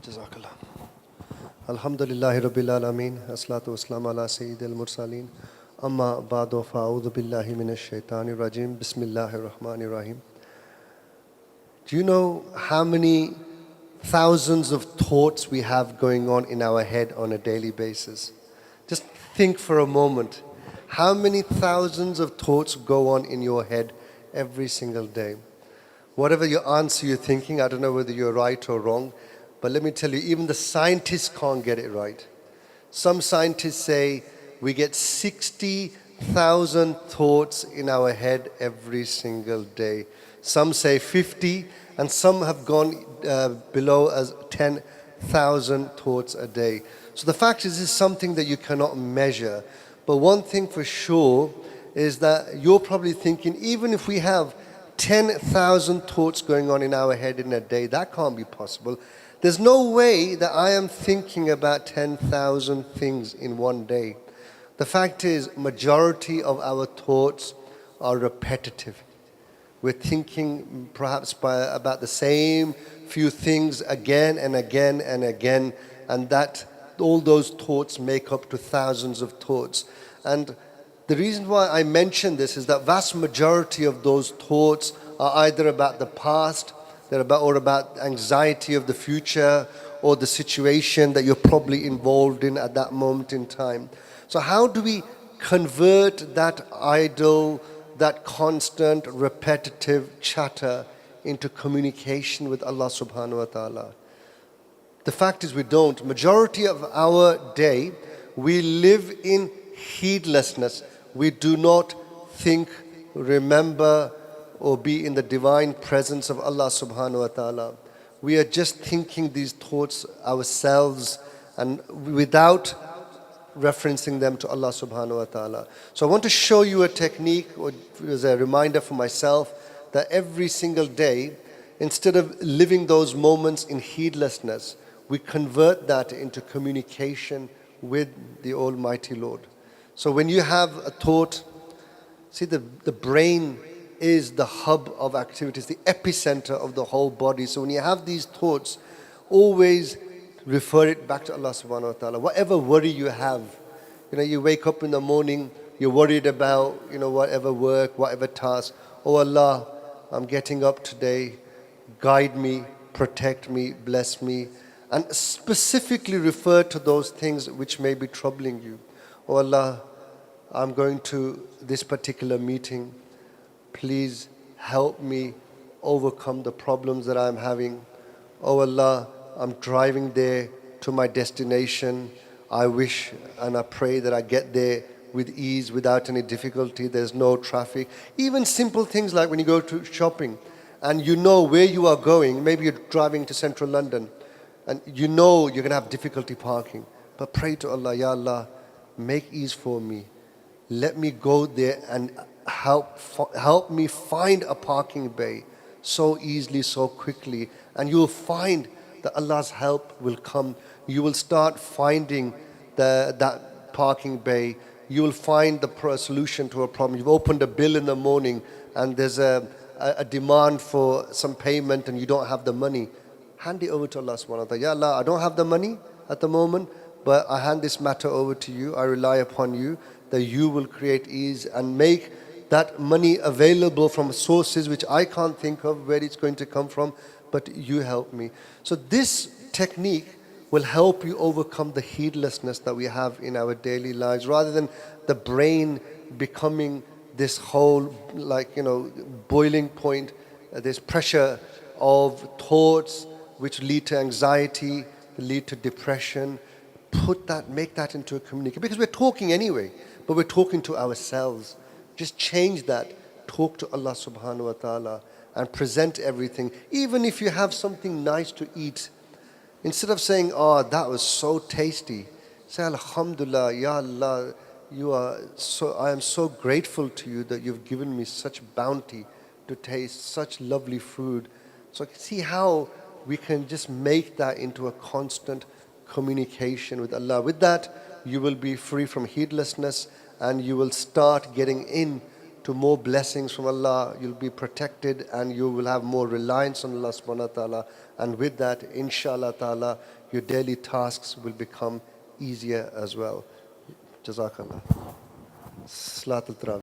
Jazakallah. Alhamdulillahi Rabbil Alameen. Assalatu wassalamu ala Sayyidil Mursaleen. Amma ba'du fa'udhu billahi minash shaitanir rajim. Bismillahir Rahmanir Rahim. Do you know how many thousands of thoughts we have going on in our head on a daily basis? Just think for a moment. How many thousands of thoughts go on in your head every single day? Whatever your answer you're thinking, I don't know whether you're right or wrong, but let me tell you, even the scientists can't get it right. Some scientists say we get 60,000 thoughts in our head every single day. Some say 50, and some have gone below as 10,000 thoughts a day. So the fact is, this is something that you cannot measure. But one thing for sure is that you're probably thinking, even if we have 10,000 thoughts going on in our head in a day, that can't be possible. There's no way that I am thinking about 10,000 things in one day. The fact is, majority of our thoughts are repetitive. We're thinking perhaps about the same few things again and again and again, and that all those thoughts make up to thousands of thoughts. And the reason why I mention this is that vast majority of those thoughts are either about the past, or about anxiety of the future, or the situation that you're probably involved in at that moment in time. So how do we convert that idle, that constant, repetitive chatter into communication with Allah subhanahu wa ta'ala? The fact is we don't. Majority of our day, we live in heedlessness. We do not think, remember, or be in the divine presence of Allah subhanahu wa ta'ala. We are just thinking these thoughts ourselves and without referencing them to Allah subhanahu wa ta'ala. So I want to show you a technique, or as a reminder for myself, that every single day, instead of living those moments in heedlessness, we convert that into communication with the Almighty Lord. So when you have a thought, see, the brain is the hub of activities, the epicenter of the whole body. So when you have these thoughts, always refer it back to Allah subhanahu wa ta'ala. Whatever worry you have, you wake up in the morning, you're worried about, whatever work, whatever task. Oh Allah, I'm getting up today, guide me, protect me, bless me. And specifically refer to those things which may be troubling you. Oh Allah, I'm going to this particular meeting. Please help me overcome the problems that I'm having. Oh Allah, I'm driving there to my destination. I wish and I pray that I get there with ease, without any difficulty. There's no traffic. Even simple things like when you go to shopping and you know where you are going. Maybe you're driving to central London and you know you're going to have difficulty parking. But pray to Allah, Ya Allah, make ease for me. Let me go there and help me find a parking bay so easily, so quickly. And you'll find that Allah's help will come. You will start finding that parking bay. You will find the solution to a problem. You've opened a bill in the morning and there's a demand for some payment and you don't have the money. Hand it over to Allah subhanahu wa ta'ala. Ya Allah, I don't have the money at the moment, but I hand this matter over to you. I rely upon you that you will create ease and make that money available from sources which I can't think of where it's going to come from, but you help me. So this technique will help you overcome the heedlessness that we have in our daily lives, rather than the brain becoming this whole boiling point, this pressure of thoughts which lead to anxiety, lead to depression. Make that into a communication. Because we're talking anyway, but we're talking to ourselves. Just change that. Talk to Allah subhanahu wa ta'ala and present everything. Even if you have something nice to eat, instead of saying, oh, that was so tasty, say, Alhamdulillah, Ya Allah, I am so grateful to you that you've given me such bounty to taste such lovely food. So see how we can just make that into a constant communication with Allah. With that, you will be free from heedlessness and you will start getting in to more blessings from Allah. You'll be protected and you will have more reliance on Allah subhanahu wa ta'ala. And with that, inshallah ta'ala, your daily tasks will become easier as well. Jazakallah. Salatul Tarawih.